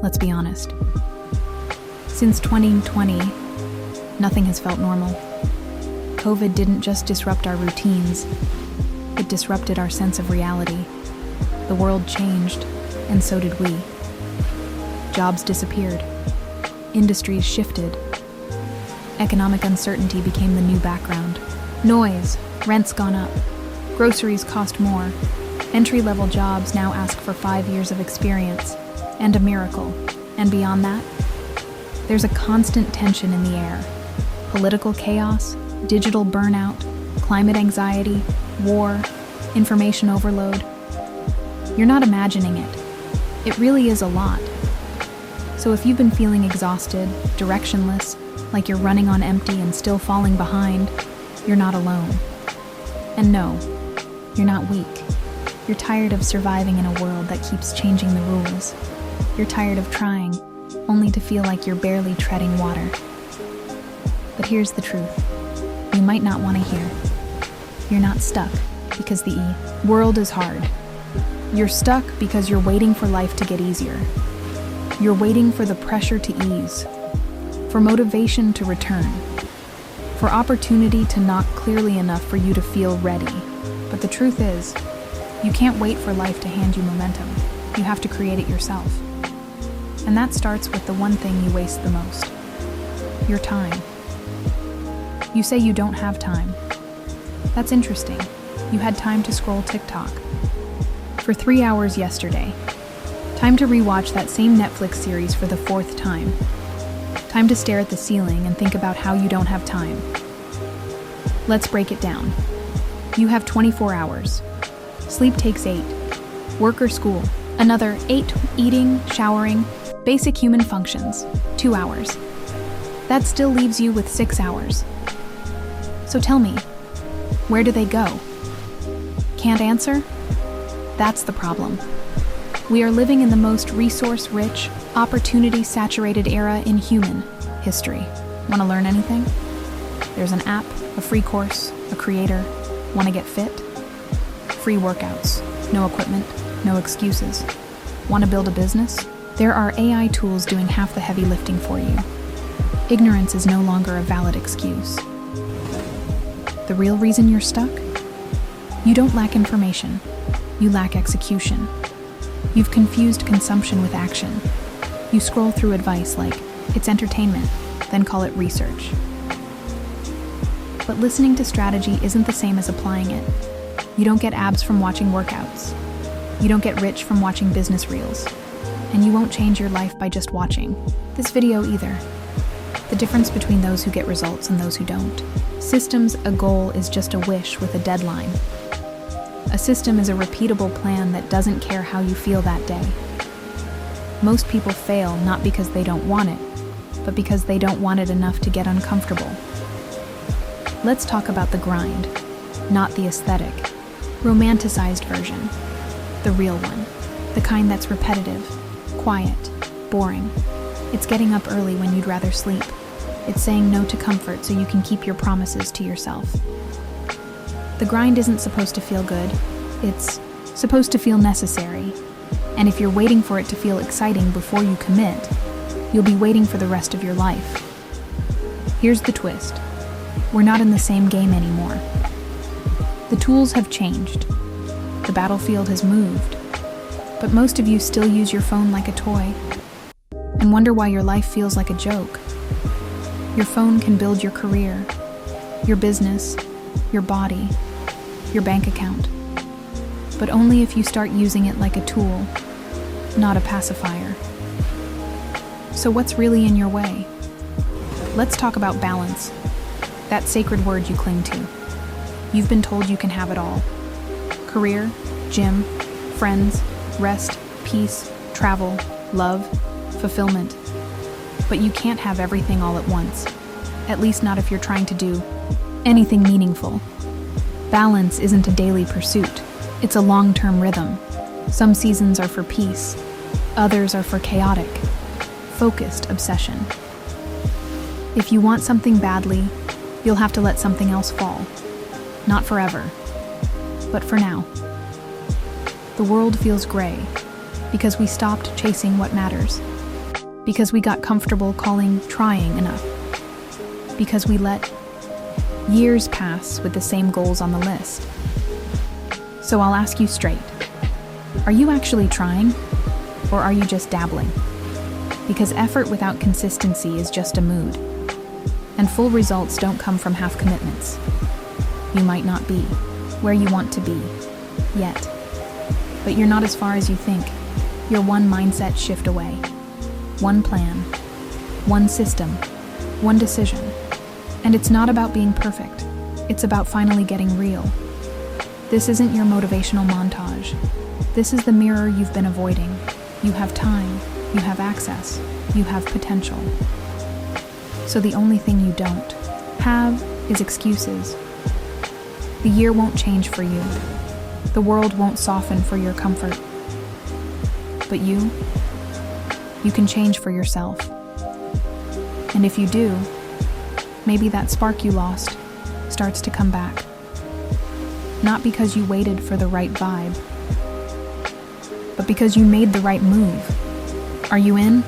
let's be honest. Since 2020, nothing has felt normal. COVID didn't just disrupt our routines, it disrupted our sense of reality. The world changed, and so did we. Jobs disappeared. Industries shifted. Economic uncertainty became the new background. Noise, rent's gone up. Groceries cost more. Entry-level jobs now ask for 5 years of experience. And a miracle. And beyond that, there's a constant tension in the air. Political chaos, digital burnout, climate anxiety, war, information overload. You're not imagining it. It really is a lot. So if you've been feeling exhausted, directionless, like you're running on empty and still falling behind, you're not alone. And no, you're not weak. You're tired of surviving in a world that keeps changing the rules. You're tired of trying, only to feel like you're barely treading water. But here's the truth. You might not want to hear. You're not stuck because the world is hard. You're stuck because you're waiting for life to get easier. You're waiting for the pressure to ease, for motivation to return, for opportunity to knock clearly enough for you to feel ready. But the truth is, you can't wait for life to hand you momentum. You have to create it yourself. And that starts with the one thing you waste the most: your time. You say you don't have time. That's interesting. You had time to scroll TikTok for 3 hours yesterday. Time to rewatch that same Netflix series for the 4th time. Time to stare at the ceiling and think about how you don't have time. Let's break it down. You have 24 hours. Sleep takes 8. Work or school, another 8. Eating, showering, basic human functions, 2 hours. That still leaves you with 6 hours. So tell me, where do they go? Can't answer? That's the problem. We are living in the most resource-rich, opportunity-saturated era in human history. Want to learn anything? There's an app, a free course, a creator. Want to get fit? Free workouts. No equipment, no excuses. Want to build a business? There are AI tools doing half the heavy lifting for you. Ignorance is no longer a valid excuse. The real reason you're stuck? You don't lack information. You lack execution. You've confused consumption with action. You scroll through advice like, it's entertainment, then call it research. But listening to strategy isn't the same as applying it. You don't get abs from watching workouts. You don't get rich from watching business reels. And you won't change your life by just watching this video either. The difference between those who get results and those who don't. Systems, a goal is just a wish with a deadline. A system is a repeatable plan that doesn't care how you feel that day. Most people fail not because they don't want it, but because they don't want it enough to get uncomfortable. Let's talk about the grind, not the aesthetic, romanticized version. The real one, the kind that's repetitive, quiet, boring. It's getting up early when you'd rather sleep. It's saying no to comfort so you can keep your promises to yourself. The grind isn't supposed to feel good. It's supposed to feel necessary. And if you're waiting for it to feel exciting before you commit, you'll be waiting for the rest of your life. Here's the twist. We're not in the same game anymore. The tools have changed. The battlefield has moved. But most of you still use your phone like a toy and wonder why your life feels like a joke. Your phone can build your career, your business, your body, your bank account, but only if you start using it like a tool, not a pacifier. So what's really in your way? Let's talk about balance, that sacred word you cling to. You've been told you can have it all. Career, gym, friends, rest, peace, travel, love, fulfillment. But you can't have everything all at once, at least not if you're trying to do anything meaningful. Balance isn't a daily pursuit, it's a long-term rhythm. Some seasons are for peace, others are for chaotic, focused obsession. If you want something badly, you'll have to let something else fall. Not forever, but for now. The world feels gray because we stopped chasing what matters. Because we got comfortable calling trying enough. Because we let years pass with the same goals on the list. So I'll ask you straight. Are you actually trying? Or are you just dabbling? Because effort without consistency is just a mood. And full results don't come from half commitments. You might not be where you want to be, yet. But you're not as far as you think. You're one mindset shift away. One plan. One system. One decision. And it's not about being perfect. It's about finally getting real. This isn't your motivational montage. This is the mirror you've been avoiding. You have time. You have access. You have potential. So the only thing you don't have is excuses. The year won't change for you. The world won't soften for your comfort. But you can change for yourself. And if you do, maybe that spark you lost starts to come back. Not because you waited for the right vibe, but because you made the right move. Are you in?